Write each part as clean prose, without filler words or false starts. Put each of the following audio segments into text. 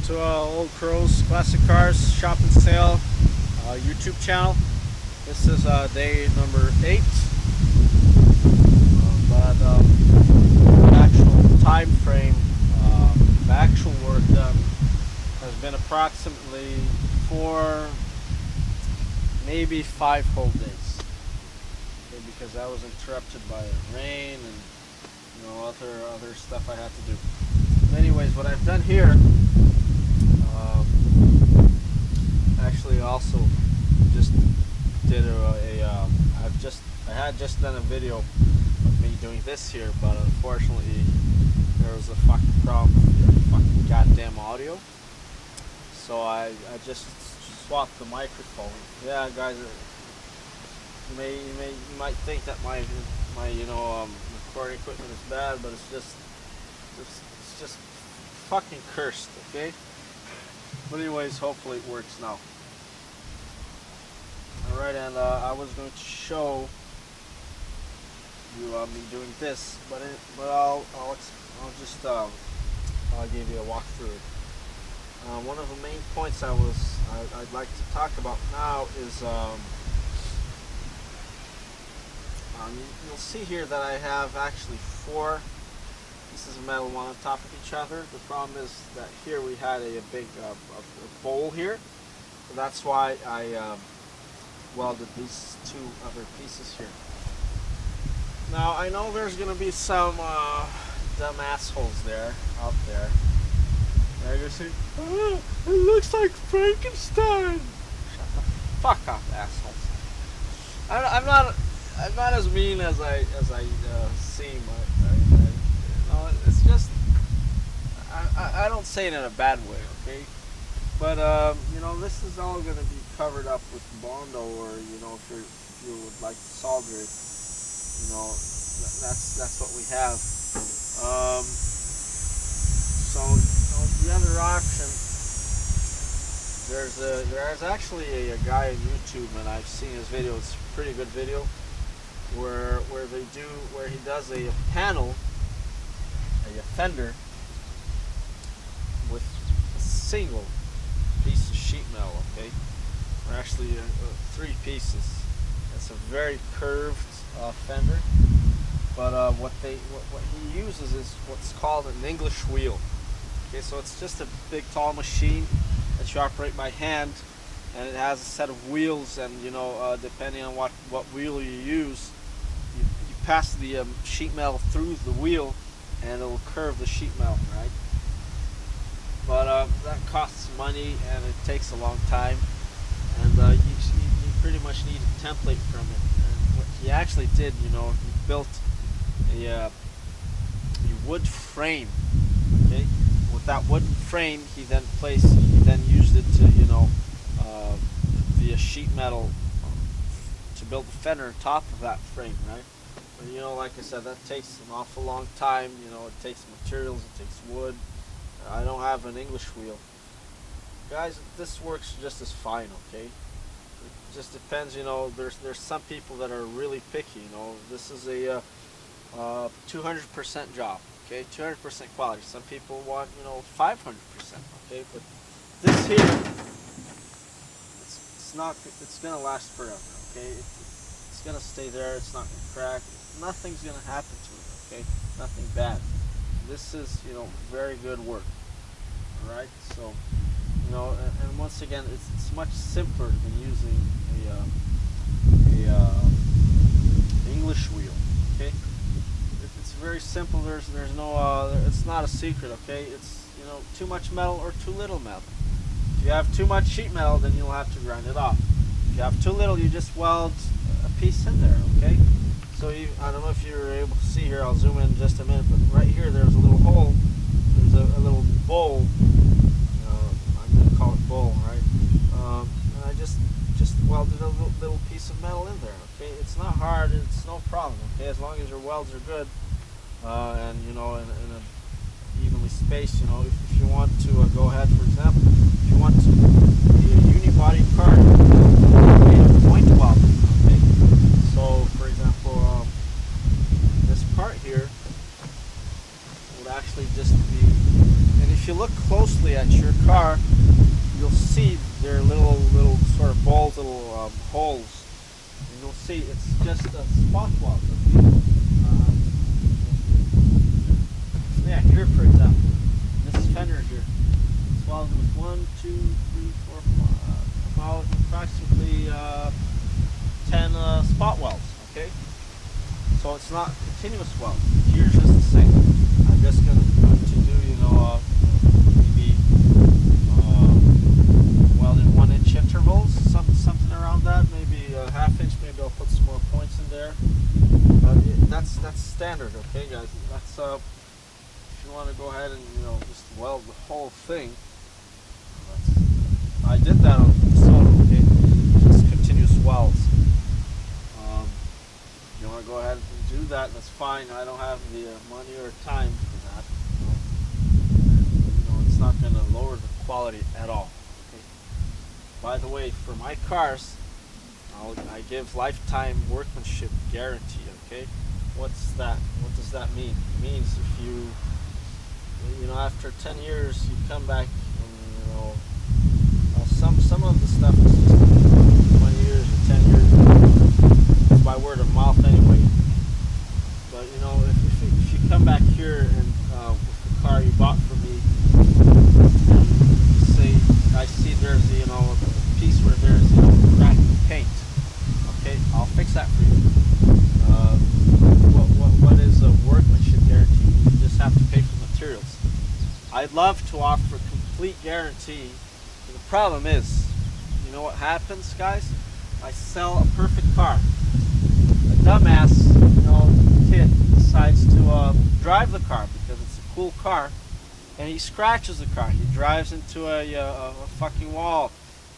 to Old Crow's Classic Cars Shop and Sale YouTube channel. This is day number 8, but the actual time frame, the actual work done has been approximately 4, maybe 5 whole days. Okay, because I was interrupted by rain and other stuff I had to do. But anyways, what I've done here, actually also just did I had just done a video of me doing this here, but unfortunately there was a fucking problem with the fucking goddamn audio. So I just swapped the microphone. Yeah, guys, you might think that my recording equipment is bad, but it's just fucking cursed, okay? But anyways, hopefully it works now. Alright, and I was going to show you me doing this, but I'll give you a walkthrough. One of the main points I'd like to talk about now is you'll see here that I have actually 4 pieces of metal, one on top of each other. The problem is that here we had a big a bowl here, so that's why I welded these 2 other pieces here. Now I know there's gonna be some dumb assholes out there. They're gonna say, "Oh, it looks like Frankenstein." Shut the fuck up, assholes. I'm not as mean as I seem. It's just I don't say it in a bad way, okay? But this is all going to be covered up with Bondo, or if you would like to solder it, that's what we have. So the other option, there's actually a guy on YouTube, and I've seen his video. It's a pretty good video, where he does a panel, a fender, with a single piece of sheet metal, okay? Or actually 3 pieces. It's a very curved fender, but what he uses is what's called an English wheel. Okay, so it's just a big tall machine that you operate by hand, and it has a set of wheels, and depending on what wheel you use, you pass the sheet metal through the wheel, and it will curve the sheet metal, right? But that costs money, and it takes a long time, and you pretty much need a template from it. And what he actually did, he built a wood frame. Okay, with that wooden frame, he then used it to the sheet metal to build the fender on top of that frame, right? But like I said, that takes an awful long time. It takes materials, it takes wood. I don't have an English wheel, guys. This works just as fine, okay? It just depends. There's some people that are really picky. This is a 200% job, okay? 200% quality. Some people want 500%, okay? But this here, it's gonna last forever, okay? It's gonna stay there. It's not gonna crack. Nothing's gonna happen to it, okay? Nothing bad. This is very good work. All right, so and once again, it's much simpler than using a English wheel. Okay, it's very simple. There's no it's not a secret. Okay, it's too much metal or too little metal. If you have too much sheet metal, then you'll have to grind it off. If you have too little, you just weld a piece in there. Okay. So I don't know if you're able to see here. I'll zoom in just a minute, but right here there's a little hole. There's a little bowl. I'm going to call it bowl, right? And I just welded a little piece of metal in there. Okay, it's not hard. It's no problem. Okay, as long as your welds are good, and in a evenly spaced. If you want to go ahead, for example, if you want to be a unibody part, point weld. Okay, so for example, this part here would actually just be an if you look closely at your car, you'll see there are little sort of balls, little holes, and you'll see it's just a spot weld. Okay? Yeah, here for example, this fender here, it's welded with 1, 2, 3, 4, 5, about approximately 10 spot welds. Okay, so it's not continuous weld. Here's just the same. I'm just going to do, maybe weld in 1-inch intervals, something around that. Maybe a half-inch. Maybe I'll put some more points in there. But that's standard. Okay, guys. That's if you want to go ahead and just weld the whole thing. I did that on the solar. Okay, just continuous welds. You want to go ahead and do that, that's fine. I don't have the money or time for that. It's not going to lower the quality at all. Okay? By the way, for my cars, I give lifetime workmanship guarantee. Okay, what's that? What does that mean? It means if you after 10 years you come back and some of the stuff is just 20 years or 10 years. It's by word of mouth anyway. But if you come back here and with the car you bought from me, you say I see there's a piece where there's cracked paint. Okay, I'll fix that for you. What is a workmanship guarantee? You just have to pay for materials. I'd love to offer complete guarantee. The problem is, what happens, guys? I sell a perfect car. A dumbass, kid decides to drive the car because it's a cool car, and he scratches the car. He drives into a fucking wall,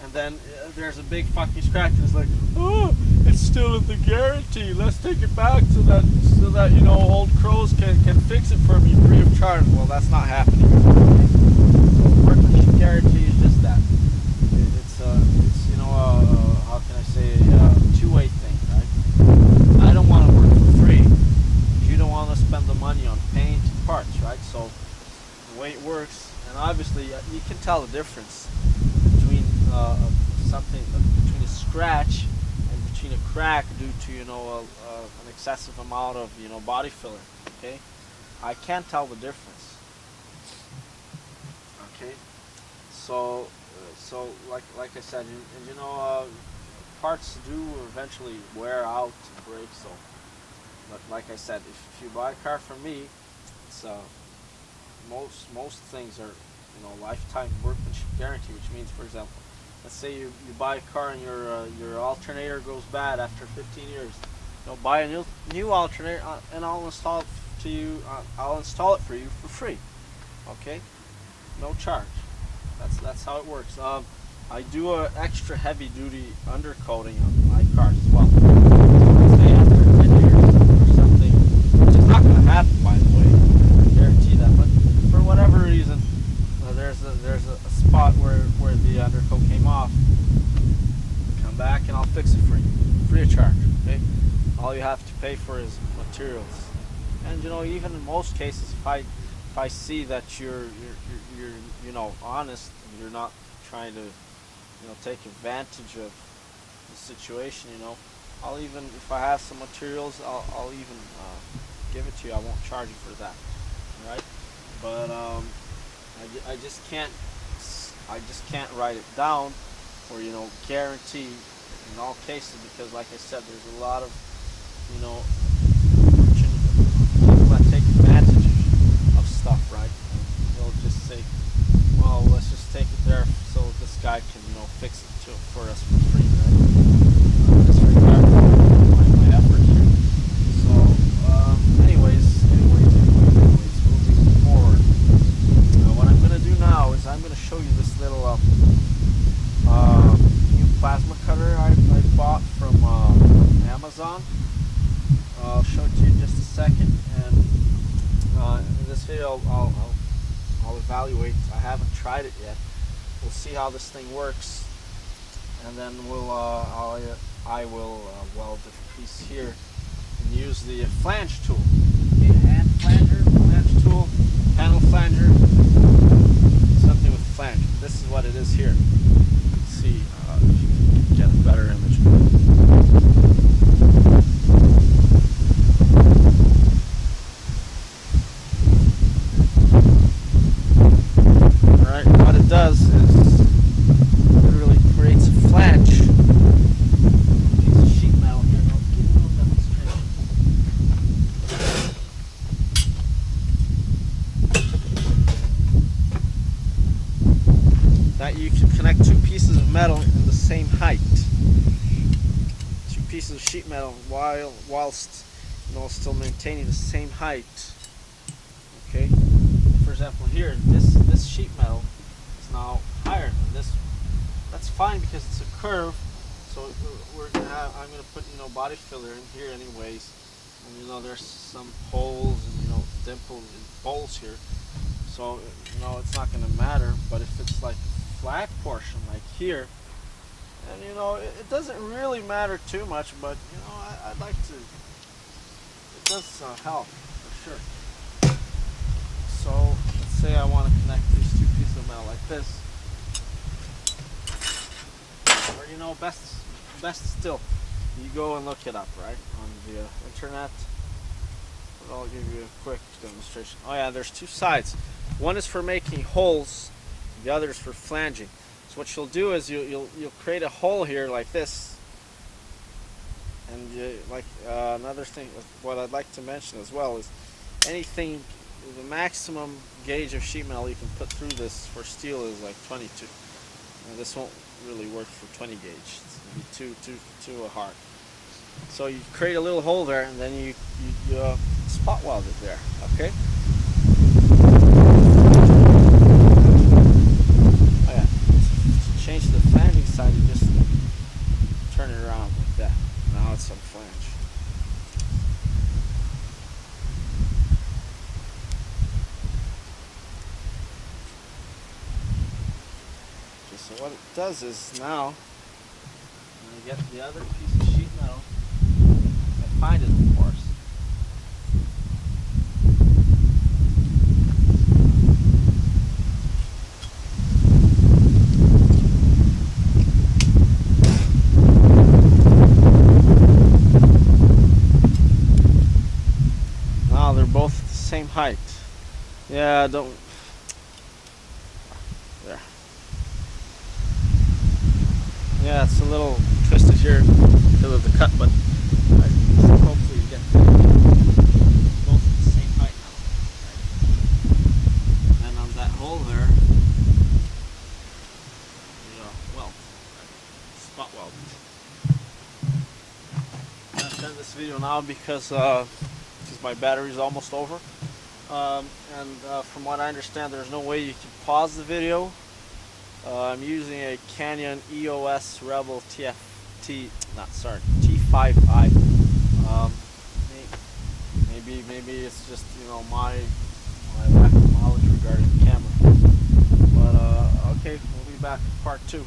and then there's a big fucking scratch. And it's like, oh, it's still in the guarantee. Let's take it back so that old crows can fix it for me free of charge. Well, that's not happening. Workmanship guarantee is just that. It's how can I say, a two-way thing, right? I don't want to work for free. You don't want to spend the money on paint and parts, right? So the way it works, and obviously you can tell the difference between between a scratch and between a crack due to an excessive amount of body filler. Okay, I can't tell the difference. Okay, so like I said, parts do eventually wear out and break. So, but like I said, if you buy a car from me, it's most things are lifetime workmanship guarantee, which means, for example, let's say you buy a car and your alternator goes bad after 15 years. Buy a new alternator and I'll install it to you. I'll install it for you for free. Okay, no charge. That's how it works. I do an extra heavy duty undercoating on my cars as well. Say after 10 years or something, which is not going to happen, by the way. I guarantee that. But for whatever reason, there's a spot where the undercoat came off. Come back and I'll fix it for you, free of charge. Okay. All you have to pay for is materials. And even in most cases, if I see that you're honest, and you're not trying to take advantage of the situation, I'll even, if I have some materials, I'll even give it to you. I won't charge you for that, right? But I just can't write it down or guarantee in all cases, because like I said, there's a lot of people that take advantage of stuff, right? And they'll just say, well, let's just take it there so this guy can fix it for us for free, right? Disregard my effort here. So anyways, moving forward, what I'm going to do now is I'm going to show you this little new plasma cutter I bought from Amazon. I'll show it to you in just a second, and in this video I'll evaluate. I haven't tried it yet. We'll see how this thing works, and then I will weld the piece here and use the flange tool. Okay, hand flanger, flange tool, panel flanger. that you can connect two pieces of metal in the same height. Two pieces of sheet metal whilst still maintaining the same height. Okay. For example, here this sheet metal is now higher than this one. That's fine because it's a curve. So I'm gonna put body filler in here anyways. And there's some holes and dimples and bolts here. So it's not gonna matter. But if it's like a flat portion like here, and it doesn't really matter too much, but I'd like to. It does help for sure. So let's say I want to connect these two pieces of metal like this, or best still, you go and look it up right on the internet. But I'll give you a quick demonstration. Oh yeah, there's two sides. One is for making holes, the other is for flanging. So what you'll do is you'll create a hole here like this, and another thing, what I'd like to mention as well is anything. The maximum gauge of sheet metal you can put through this for steel is like 22. And this won't really work for 20 gauge. It's going to be too hard. So you create a little hole there, and then you spot weld it there. Okay. Oh yeah. To change the flanging side, you just turn it around like that. Now it's on flange. So what it does is now, when I get the other piece of sheet metal, I find it, of course. Now they're both the same height. Yeah, don't. There. Yeah, it's a little twisted here because of the cut, but hopefully you get both at the same height now. Right? And on that hole there, weld, right? Spot weld. I'm gonna end this video now because my battery's almost over. From what I understand, there's no way you can pause the video. I'm using a Canon EOS Rebel T5i. Maybe it's just my lack of knowledge regarding the camera. But okay, we'll be back with part 2.